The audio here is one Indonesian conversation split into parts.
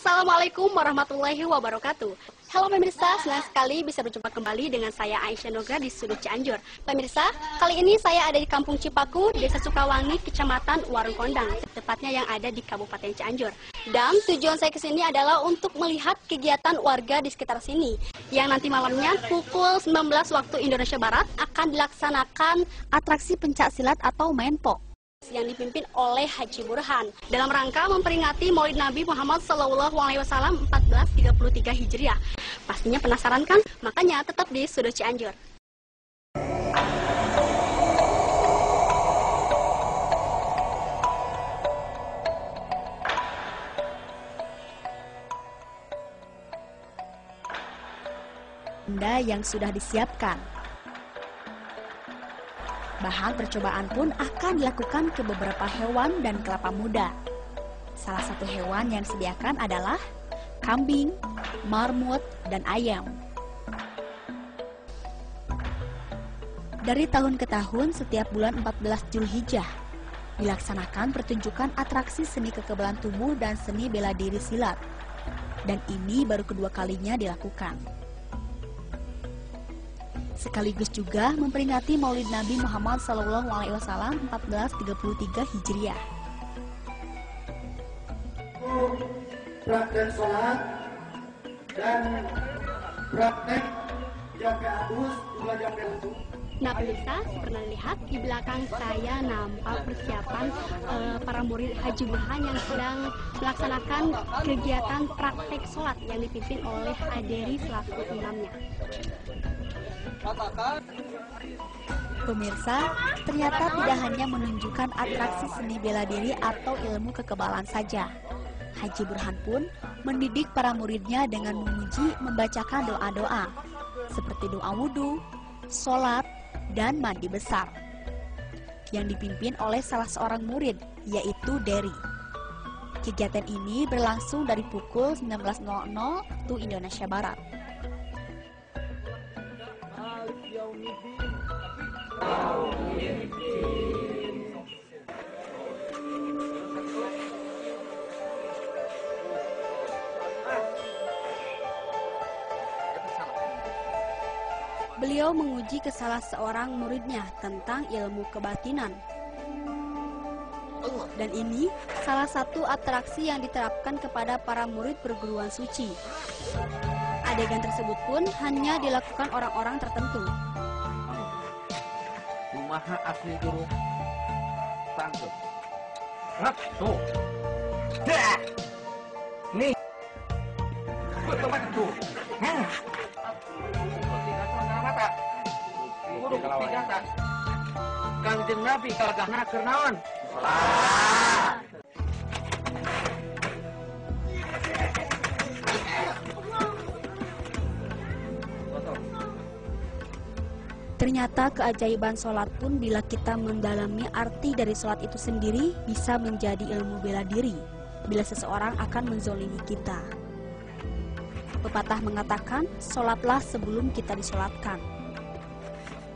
Assalamualaikum warahmatullahi wabarakatuh. Halo pemirsa, senang sekali bisa berjumpa kembali dengan saya Aisyah Nugra di sudut Cianjur. Pemirsa, kali ini saya ada di Kampung Cipaku, Desa Sukawangi, Kecamatan Warung Kondang, tepatnya yang ada di Kabupaten Cianjur. Dan tujuan saya ke sini adalah untuk melihat kegiatan warga di sekitar sini, yang nanti malamnya pukul 19 waktu Indonesia Barat akan dilaksanakan atraksi pencak silat atau menpo yang dipimpin oleh Haji Burhan dalam rangka memperingati Maulid Nabi Muhammad SAW 1433 Hijriah. Pastinya penasaran kan? Makanya tetap di Sudut Cianjur. Benda yang sudah disiapkan. Bahan percobaan pun akan dilakukan ke beberapa hewan dan kelapa muda. Salah satu hewan yang disediakan adalah kambing, marmut, dan ayam. Dari tahun ke tahun, setiap bulan 14 Zulhijjah, dilaksanakan pertunjukan atraksi seni kekebalan tubuh dan seni bela diri silat. Dan ini baru kedua kalinya dilakukan. Sekaligus juga memperingati Maulid Nabi Muhammad SAW 1433 Hijriah. Praktek sholat dan praktek jaga adus juga jaga langsung. Nah pemirsa, pernah lihat di belakang saya nampak persiapan para murid Haji Burhan yang sedang melaksanakan kegiatan praktek sholat yang dipimpin oleh Aderi selaku imamnya. Pemirsa, ternyata tidak hanya menunjukkan atraksi seni bela diri atau ilmu kekebalan saja. Haji Burhan pun mendidik para muridnya dengan memuji membacakan doa-doa, seperti doa wudhu, sholat, dan mandi besar, yang dipimpin oleh salah seorang murid, yaitu Dery. Kegiatan ini berlangsung dari pukul 19.00 waktu Indonesia Barat. Beliau menguji ke salah seorang muridnya tentang ilmu kebatinan. Dan ini salah satu atraksi yang diterapkan kepada para murid perguruan suci. Adegan tersebut pun hanya dilakukan orang-orang tertentu. Kumaha asli guru tangkep. Tuh. Dah. Nih. Betul tuh. Mata. Kudu tiga tak. Kanjeng Nabi kalagahna keur naon? Salat. Ternyata keajaiban sholat pun bila kita mendalami arti dari sholat itu sendiri bisa menjadi ilmu bela diri bila seseorang akan menzolimi kita. Pepatah mengatakan, sholatlah sebelum kita disolatkan.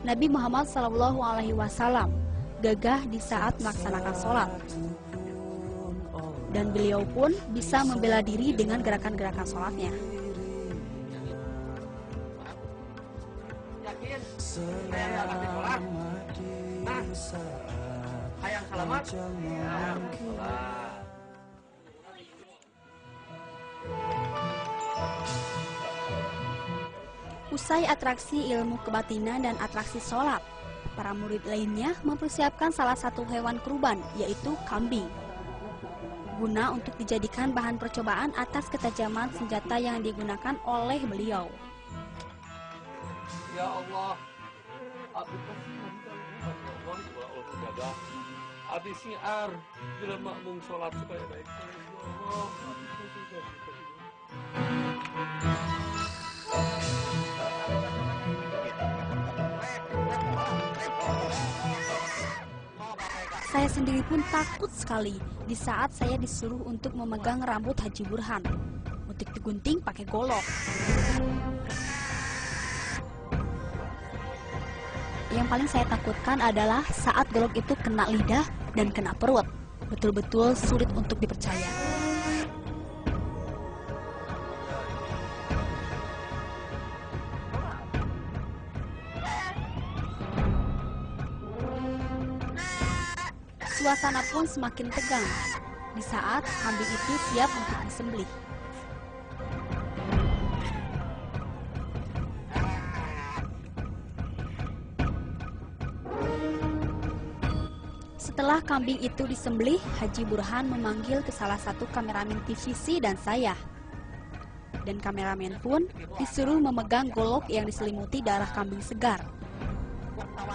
Nabi Muhammad SAW gagah di saat melaksanakan sholat. Dan beliau pun bisa membela diri dengan gerakan-gerakan sholatnya. Hayang selamat. Usai atraksi ilmu kebatinan dan atraksi sholat, para murid lainnya mempersiapkan salah satu hewan kurban, yaitu kambing, guna untuk dijadikan bahan percobaan atas ketajaman senjata yang digunakan oleh beliau. Ya Allah, abdi Allah, abdi siar bila makmum sholat supaya baik. Saya sendiri pun takut sekali di saat saya disuruh untuk memegang rambut Haji Burhan. Untuk digunting pakai golok. Yang paling saya takutkan adalah saat golok itu kena lidah dan kena perut. Betul-betul sulit untuk dipercaya. Suasana pun semakin tegang di saat kambing itu siap untuk disembelih. Setelah kambing itu disembelih, Haji Burhan memanggil ke salah satu kameramen TVC dan saya. Dan kameramen pun disuruh memegang golok yang diselimuti darah kambing segar.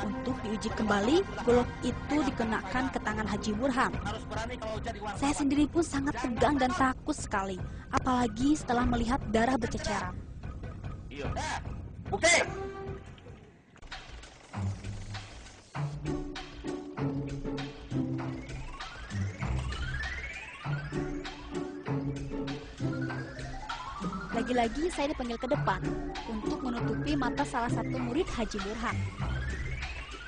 Untuk diuji kembali, golok itu dikenakan ke tangan Haji Burhan. Saya sendiri pun sangat tegang dan takut sekali, apalagi setelah melihat darah berceceran. Oke. Lagi-lagi saya dipanggil ke depan untuk menutupi mata salah satu murid Haji Burhan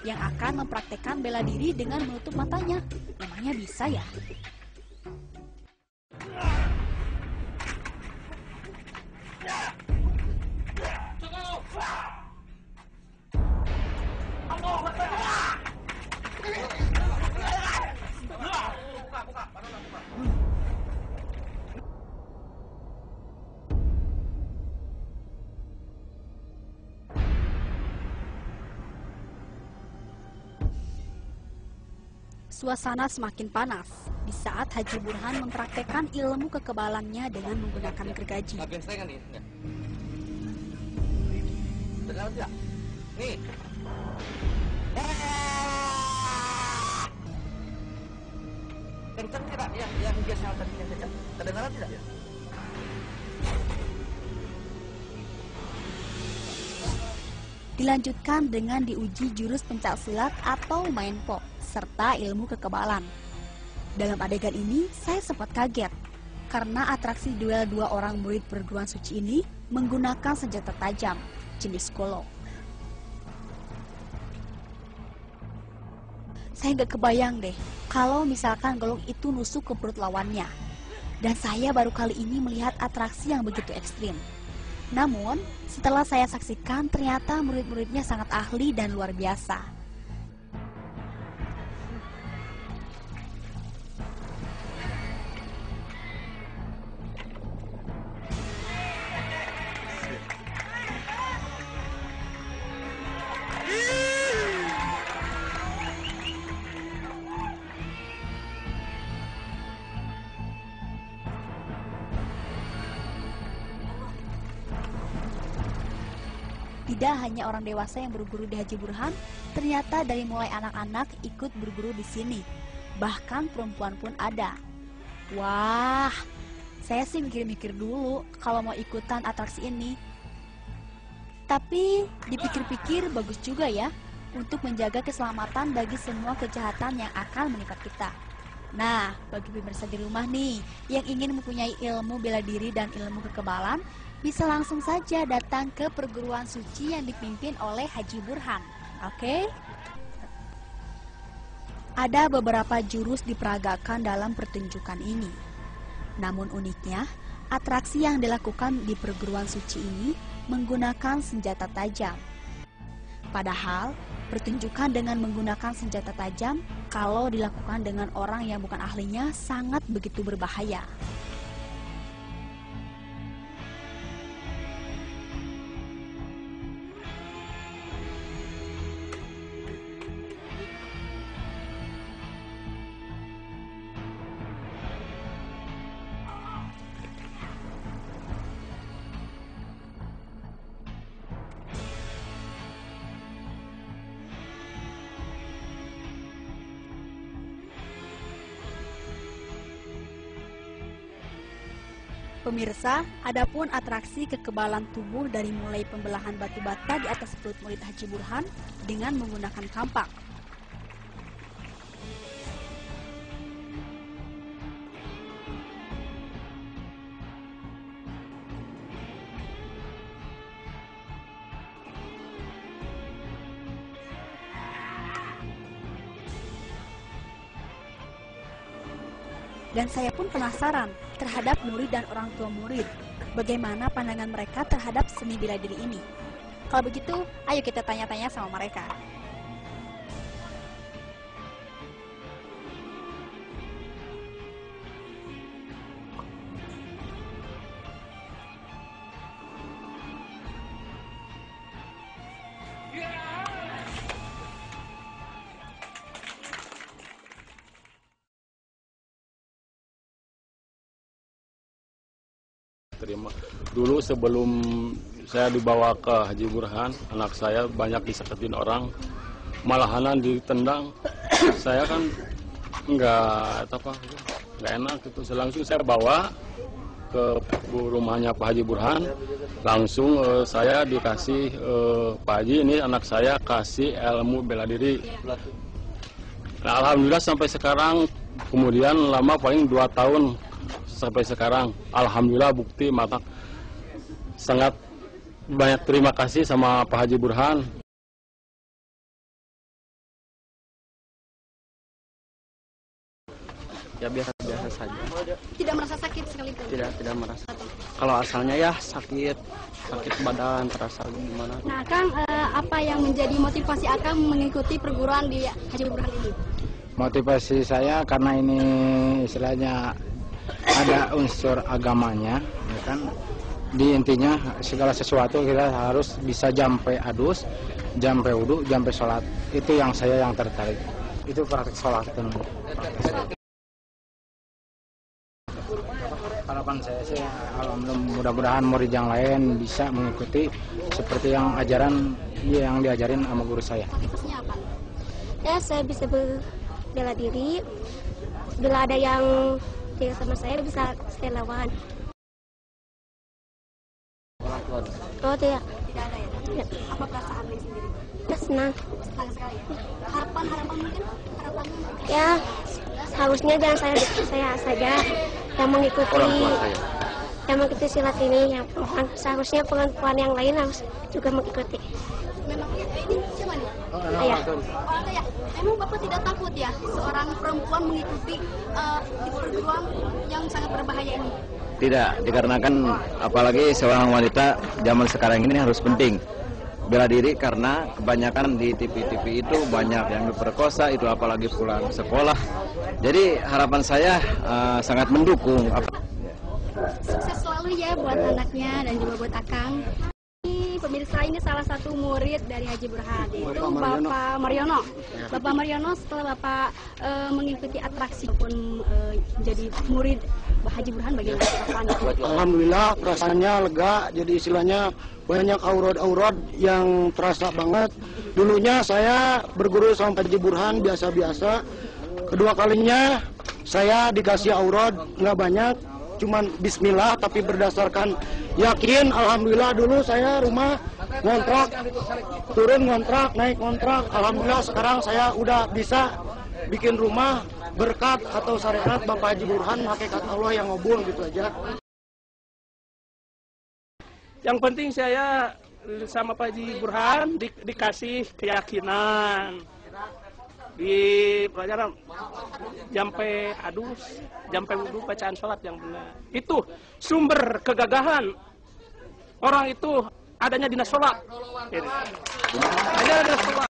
yang akan mempraktekkan bela diri dengan menutup matanya. Memangnya bisa ya? Suasana semakin panas di saat Haji Burhan mempraktekkan ilmu kekebalannya dengan menggunakan gergaji. Bagian saya kan nih? Enggak. Dengar tidak? Nih. Kencang tidak? Yang biasa tadi yang kencang. Kedengaran tidak? Dilanjutkan dengan diuji jurus pencaksilat atau main pok serta ilmu kekebalan. Dalam adegan ini, saya sempat kaget karena atraksi duel dua orang murid perguruan suci ini menggunakan senjata tajam jenis golok. Saya nggak kebayang deh kalau misalkan golok itu nusuk ke perut lawannya. Dan saya baru kali ini melihat atraksi yang begitu ekstrim. Namun, setelah saya saksikan, ternyata murid-muridnya sangat ahli dan luar biasa. Tidak hanya orang dewasa yang berguru di Haji Burhan, ternyata dari mulai anak-anak ikut berguru di sini. Bahkan perempuan pun ada. Wah, saya sih mikir-mikir dulu kalau mau ikutan atraksi ini. Tapi dipikir-pikir bagus juga ya, untuk menjaga keselamatan bagi semua kejahatan yang akan menimpa kita. Nah, bagi pemirsa di rumah nih, yang ingin mempunyai ilmu bela diri dan ilmu kekebalan, bisa langsung saja datang ke perguruan suci yang dipimpin oleh Haji Burhan. Oke? Ada beberapa jurus diperagakan dalam pertunjukan ini. Namun uniknya, atraksi yang dilakukan di perguruan suci ini menggunakan senjata tajam. Padahal, pertunjukan dengan menggunakan senjata tajam kalau dilakukan dengan orang yang bukan ahlinya sangat begitu berbahaya. Pemirsa, adapun atraksi kekebalan tubuh dari mulai pembelahan batu bata di atas perut murid Haji Burhan dengan menggunakan kampak. Dan saya pun penasaran terhadap murid dan orang tua murid, bagaimana pandangan mereka terhadap seni bela diri ini. Kalau begitu, ayo kita tanya-tanya sama mereka. terima. Dulu sebelum saya dibawa ke Haji Burhan, anak saya banyak disakitin orang, malahanan ditendang. Saya kan nggak enak gitu. Langsung saya bawa ke rumahnya Pak Haji Burhan, langsung saya dikasih Pak Haji, ini anak saya kasih ilmu bela diri. Nah, alhamdulillah sampai sekarang, kemudian lama paling 2 tahun sampai sekarang, alhamdulillah bukti mata. Sangat banyak terima kasih sama Pak Haji Burhan. Ya biasa saja. Tidak merasa sakit sekalipun? Tidak merasa. Kalau asalnya ya sakit badan, terasa gimana. Nah, Kang, apa yang menjadi motivasi Akang mengikuti perguruan di Haji Burhan ini? Motivasi saya karena ini istilahnya ada unsur agamanya, ya kan. Di intinya segala sesuatu kita harus bisa jampe adus, jampe wudu, jampe sholat. Itu yang saya yang tertarik. Itu praktek sholat. Harapan saya sih, mudah-mudahan murid yang lain bisa mengikuti seperti yang ajaran yang diajarin sama guru saya. Motivasinya apa? Ya, saya bisa bela diri. Bila ada yang tidak sama saya, bisa saya lawan. Oh, tidak. Tidak ada ya? Apa perasaannya sendiri? Ya, senang. Senang sekali ya? Harapan mungkin? Ya, harusnya jangan saya saja yang mengikuti silat ini. Seharusnya perempuan yang lain harus juga mengikuti. Memang ini siapa nih? Ayah. Oh, ya. Emang Bapak tidak takut ya seorang perempuan mengikuti di perguruan yang sangat berbahaya ini? Tidak, dikarenakan apalagi seorang wanita zaman sekarang ini harus penting bela diri, karena kebanyakan di TV-TV itu banyak yang diperkosa, itu apalagi pulang sekolah. Jadi harapan saya sangat mendukung. Sukses selalu ya buat anaknya dan juga buat Akang. Pemirsa, ini salah satu murid dari Haji Burhan, yaitu Bapak Mariono. Bapak Mariono, setelah Bapak mengikuti atraksi maupun jadi murid Haji Burhan, bagaimana perasaannya? Alhamdulillah perasaannya lega, jadi istilahnya banyak aurad-aurad yang terasa banget. Dulunya saya berguru sama Haji Burhan biasa-biasa. Kedua kalinya saya dikasih aurad nggak banyak, cuman bismillah, tapi berdasarkan yakin. Alhamdulillah dulu saya rumah ngontrak, turun ngontrak, naik ngontrak. Alhamdulillah sekarang saya udah bisa bikin rumah berkat atau syariat Bapak Haji Burhan, hakikat Allah yang ngobul gitu aja. Yang penting saya sama Pak Haji Burhan dikasih keyakinan di pelajaran jampe adus, jampe wudu, bacaan sholat yang benar. Itu sumber kegagahan orang itu adanya dinas sholat. Adanya dinas sholat.